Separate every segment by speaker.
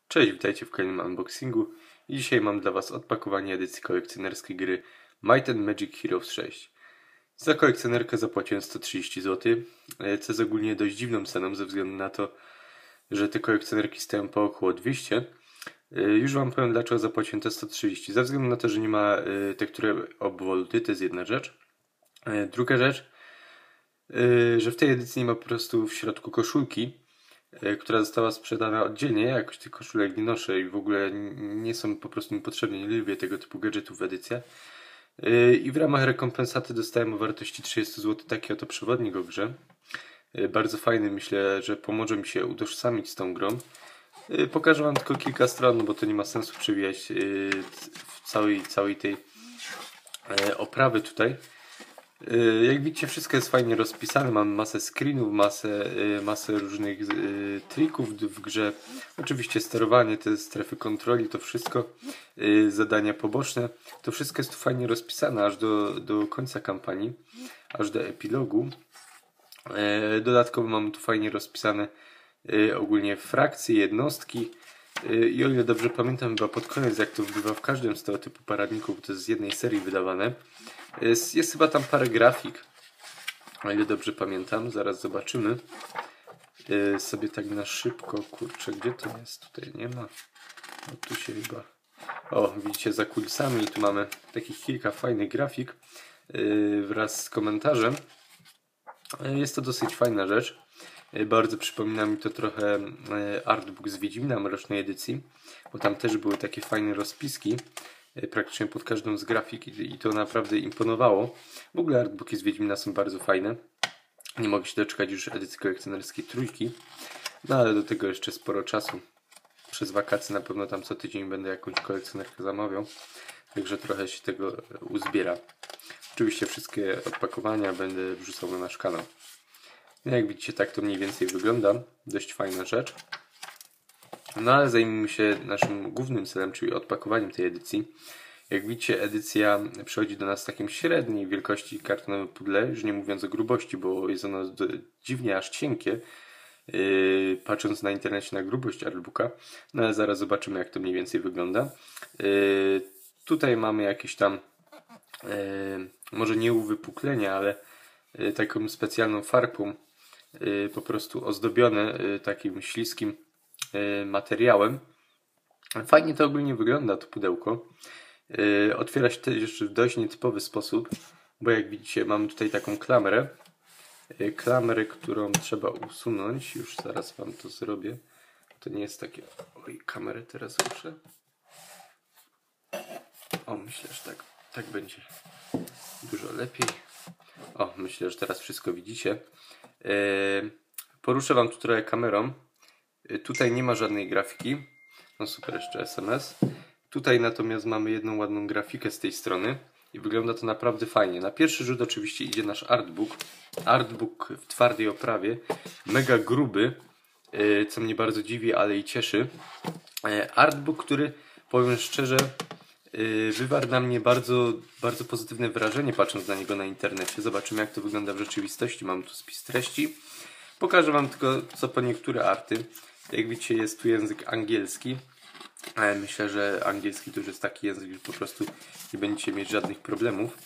Speaker 1: Cześć, witajcie w kolejnym unboxingu i dzisiaj mam dla Was odpakowanie edycji kolekcjonerskiej gry Might and Magic Heroes 6. Za kolekcjonerkę zapłaciłem 130 zł, co jest ogólnie dość dziwną ceną ze względu na to, że te kolekcjonerki stoją po około 200. Już Wam powiem, dlaczego zapłaciłem te 130. Ze względu na to, że nie ma tektury obwoluty, to jest jedna rzecz. Druga rzecz, że w tej edycji nie ma po prostu w środku koszulki, która została sprzedana oddzielnie. Ja jakoś tych koszulek nie noszę i w ogóle nie są po prostu mi potrzebne. Nie lubię tego typu gadżetów w edycjach. I w ramach rekompensaty dostałem o wartości 30 zł taki oto przewodnik o grze. Bardzo fajny, myślę, że pomoże mi się utożsamić z tą grą. Pokażę Wam tylko kilka stron, no bo to nie ma sensu przewijać w całej tej oprawy tutaj. Jak widzicie, wszystko jest fajnie rozpisane, mam masę screenów, masę różnych trików w grze. Oczywiście sterowanie, te strefy kontroli, to wszystko, zadania poboczne, to wszystko jest tu fajnie rozpisane aż do końca kampanii, aż do epilogu. Dodatkowo mamy tu fajnie rozpisane ogólnie frakcje, jednostki. I o ile dobrze pamiętam, chyba pod koniec, jak to bywa w każdym z tego typu poradników, bo to jest z jednej serii wydawane, jest chyba tam parę grafik, o ile dobrze pamiętam, zaraz zobaczymy sobie tak na szybko. Kurczę, gdzie to jest? Tutaj nie ma. O, tu się chyba... O, widzicie, za kulisami tu mamy takich kilka fajnych grafik wraz z komentarzem. Jest to dosyć fajna rzecz. Bardzo przypomina mi to trochę artbook z Wiedźmina mrocznej edycji, bo tam też były takie fajne rozpiski praktycznie pod każdą z grafik i to naprawdę imponowało. W ogóle artbooki z Wiedźmina są bardzo fajne. Nie mogę się doczekać już edycji kolekcjonerskiej trójki, no ale do tego jeszcze sporo czasu. Przez wakacje na pewno tam co tydzień będę jakąś kolekcjonerkę zamawiał, także trochę się tego uzbiera. Oczywiście wszystkie odpakowania będę wrzucał na nasz kanał. No jak widzicie, tak to mniej więcej wygląda. Dość fajna rzecz. No ale zajmijmy się naszym głównym celem, czyli odpakowaniem tej edycji. Jak widzicie, edycja przychodzi do nas w takim średniej wielkości kartonowym pudle, już nie mówiąc o grubości, bo jest ono dziwnie aż cienkie, patrząc na internecie na grubość artbooka. No ale zaraz zobaczymy, jak to mniej więcej wygląda. Tutaj mamy jakieś tam może nie uwypuklenia, ale taką specjalną farbą po prostu ozdobione takim śliskim materiałem. Fajnie to ogólnie wygląda, to pudełko. Otwiera się też jeszcze w dość nietypowy sposób, bo jak widzicie, mamy tutaj taką klamrę. Klamrę, którą trzeba usunąć. Już zaraz Wam to zrobię. To nie jest takie... Oj, kamerę teraz ruszę. O, myślę, że tak będzie dużo lepiej. O, myślę, że teraz wszystko widzicie. Poruszę Wam tu trochę kamerą. Tutaj nie ma żadnej grafiki. No super, jeszcze SMS. Tutaj natomiast mamy jedną ładną grafikę z tej strony i wygląda to naprawdę fajnie. Na pierwszy rzut oczywiście idzie nasz artbook. Artbook w twardej oprawie. Mega gruby, co mnie bardzo dziwi, ale i cieszy. Artbook, który, powiem szczerze, wywarł na mnie bardzo, bardzo pozytywne wrażenie, patrząc na niego na internecie. Zobaczymy, jak to wygląda w rzeczywistości. Mam tu spis treści. Pokażę Wam tylko co po niektóre arty. Jak widzicie, jest tu język angielski. Ale myślę, że angielski to już jest taki język, że po prostu nie będziecie mieć żadnych problemów.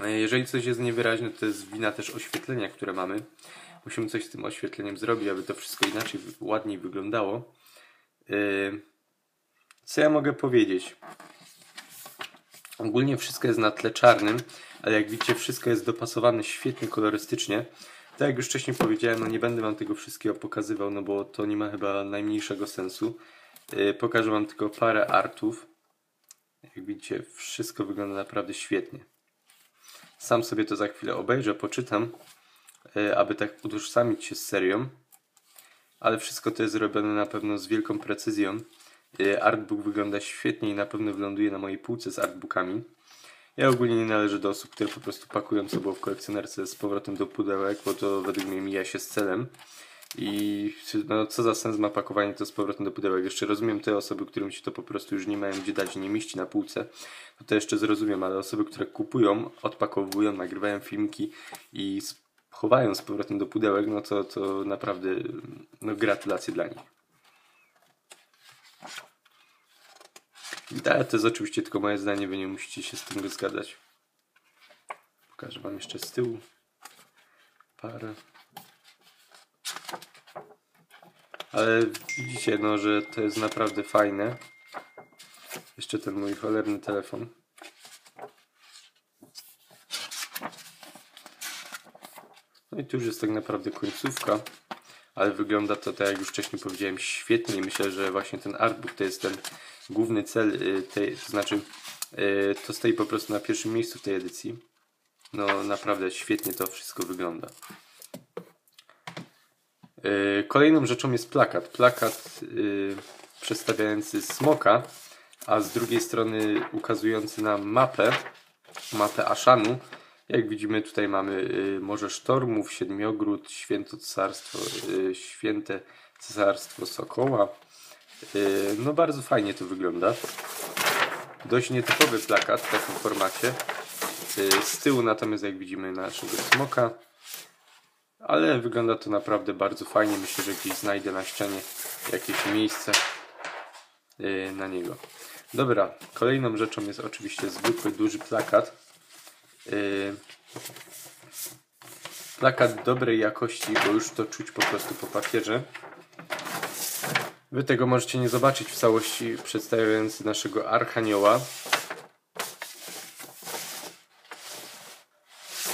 Speaker 1: Jeżeli coś jest niewyraźne, to jest wina też oświetlenia, które mamy. Musimy coś z tym oświetleniem zrobić, aby to wszystko inaczej, ładniej wyglądało. Co ja mogę powiedzieć? Ogólnie wszystko jest na tle czarnym, ale jak widzicie, wszystko jest dopasowane świetnie kolorystycznie. Tak jak już wcześniej powiedziałem, no nie będę Wam tego wszystkiego pokazywał, no bo to nie ma chyba najmniejszego sensu. Pokażę Wam tylko parę artów. Jak widzicie, wszystko wygląda naprawdę świetnie. Sam sobie to za chwilę obejrzę, poczytam, aby tak utożsamić się z serią. Ale wszystko to jest zrobione na pewno z wielką precyzją. Artbook wygląda świetnie i na pewno wyląduje na mojej półce z artbookami. Ja ogólnie nie należę do osób, które po prostu pakują co było w kolekcjonerce z powrotem do pudełek, bo to według mnie mija się z celem. I no, co za sens ma pakowanie to z powrotem do pudełek. Jeszcze rozumiem te osoby, którym się to po prostu już nie mają gdzie dać, nie mieści na półce. To jeszcze zrozumiem, ale osoby, które kupują, odpakowują, nagrywają filmiki i chowają z powrotem do pudełek, no to naprawdę no, gratulacje dla nich. Ale to jest oczywiście tylko moje zdanie, wy nie musicie się z tym zgadzać. Pokażę wam jeszcze z tyłu parę. Ale widzicie, no, że to jest naprawdę fajne. Jeszcze ten mój cholerny telefon. No i tu już jest tak naprawdę końcówka. Ale wygląda to, tak jak już wcześniej powiedziałem, świetnie. Myślę, że właśnie ten artbook to jest ten główny cel to znaczy to stoi po prostu na pierwszym miejscu w tej edycji. No naprawdę świetnie to wszystko wygląda. Kolejną rzeczą jest plakat. Plakat przedstawiający smoka, a z drugiej strony ukazujący nam mapę Ashanu. Jak widzimy, tutaj mamy Morze Sztormów, Siedmiogród, Święte Cesarstwo Sokoła. No bardzo fajnie to wygląda. Dość nietypowy plakat w takim formacie. Z tyłu natomiast, jak widzimy, naszego smoka. Ale wygląda to naprawdę bardzo fajnie. Myślę, że gdzieś znajdę na ścianie jakieś miejsce na niego. Dobra, kolejną rzeczą jest oczywiście zwykły, duży plakat. Plakat dobrej jakości, bo już to czuć po prostu po papierze. Wy tego możecie nie zobaczyć w całości, przedstawiający naszego Archanioła.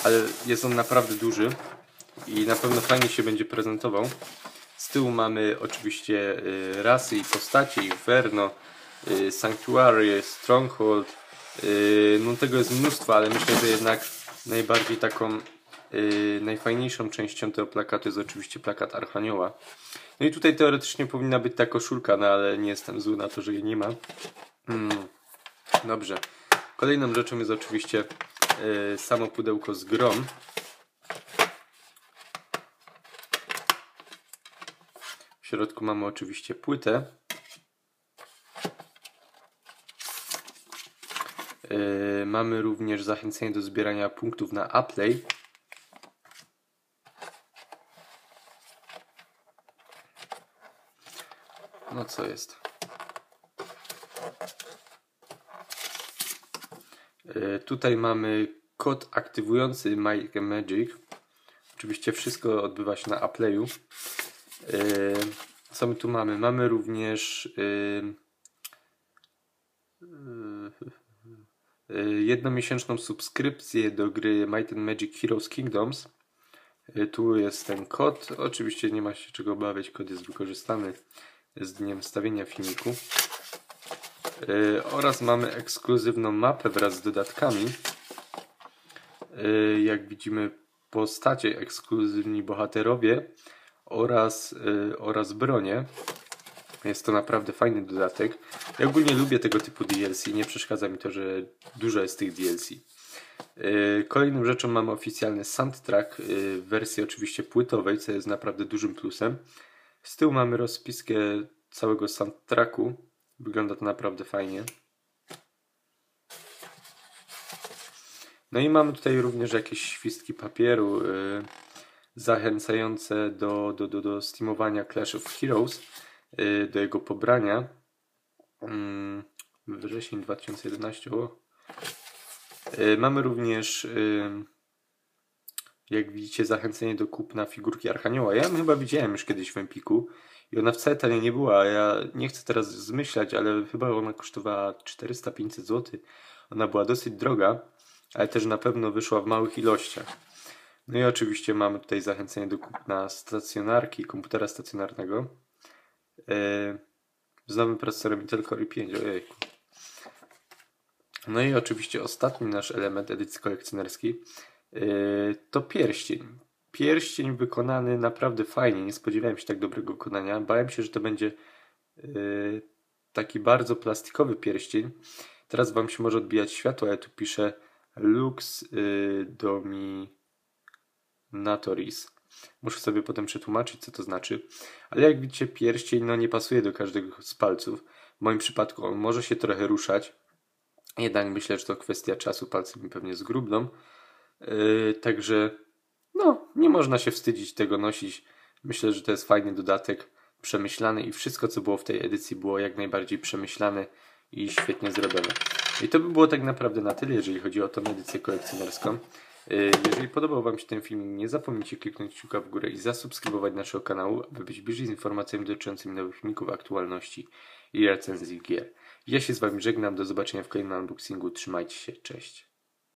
Speaker 1: Ale jest on naprawdę duży i na pewno fajnie się będzie prezentował. Z tyłu mamy oczywiście rasy i postacie, Inferno, Sanctuary, Stronghold. No tego jest mnóstwo, ale myślę, że jednak najbardziej taką najfajniejszą częścią tego plakatu jest oczywiście plakat Archanioła. No i tutaj teoretycznie powinna być ta koszulka, no ale nie jestem zły na to, że jej nie ma. Dobrze. Kolejną rzeczą jest oczywiście samo pudełko z grom. W środku mamy oczywiście płytę. Mamy również zachęcenie do zbierania punktów na Appley. No co jest? Tutaj mamy kod aktywujący Might and Magic. Oczywiście wszystko odbywa się na Appleyu. Co my tu mamy? Mamy również jednomiesięczną subskrypcję do gry Might and Magic Heroes Kingdoms. Tu jest ten kod. Oczywiście nie ma się czego obawiać, kod jest wykorzystany z dniem wstawienia filmiku. Oraz mamy ekskluzywną mapę wraz z dodatkami. Jak widzimy, postacie, ekskluzywni bohaterowie oraz bronie. Jest to naprawdę fajny dodatek. Ja ogólnie lubię tego typu DLC. Nie przeszkadza mi to, że dużo jest tych DLC. Kolejną rzeczą mamy oficjalny soundtrack w wersji oczywiście płytowej, co jest naprawdę dużym plusem. Z tyłu mamy rozpiskę całego soundtracku. Wygląda to naprawdę fajnie. No i mamy tutaj również jakieś świstki papieru zachęcające do steamowania Clash of Heroes, do jego pobrania. Wrzesień 2011. Mamy również, jak widzicie, zachęcenie do kupna figurki Archanioła. Ja ją chyba widziałem już kiedyś w Empiku i ona wcale tanie nie była. Ja nie chcę teraz zmyślać, ale chyba ona kosztowała 400-500 zł. Ona była dosyć droga, ale też na pewno wyszła w małych ilościach. No i oczywiście mamy tutaj zachęcenie do kupna stacjonarki, komputera stacjonarnego z nowym procesorem Intel Core i5. Ojejku. No i oczywiście ostatni nasz element edycji kolekcjonerskiej to pierścień. Pierścień wykonany naprawdę fajnie. Nie spodziewałem się tak dobrego wykonania. Bałem się, że to będzie taki bardzo plastikowy pierścień. Teraz wam się może odbijać światło, ale tu pisze Lux Dominatoris. Muszę sobie potem przetłumaczyć, co to znaczy. Ale jak widzicie, pierścień nie pasuje do każdego z palców. W moim przypadku on może się trochę ruszać. Jednak myślę, że to kwestia czasu. Palce mi pewnie zgrubną. Także nie można się wstydzić tego nosić. Myślę, że to jest fajny dodatek. przemyślany i wszystko co było w tej edycji było jak najbardziej przemyślane i świetnie zrobione. I to by było tak naprawdę na tyle, jeżeli chodzi o tą edycję kolekcjonerską. Jeżeli podobał Wam się ten film, nie zapomnijcie kliknąć kciuka w górę i zasubskrybować naszego kanału, aby być bliżej z informacjami dotyczącymi nowych filmików, aktualności i recenzji gier. Ja się z Wami żegnam, do zobaczenia w kolejnym unboxingu, trzymajcie się, cześć.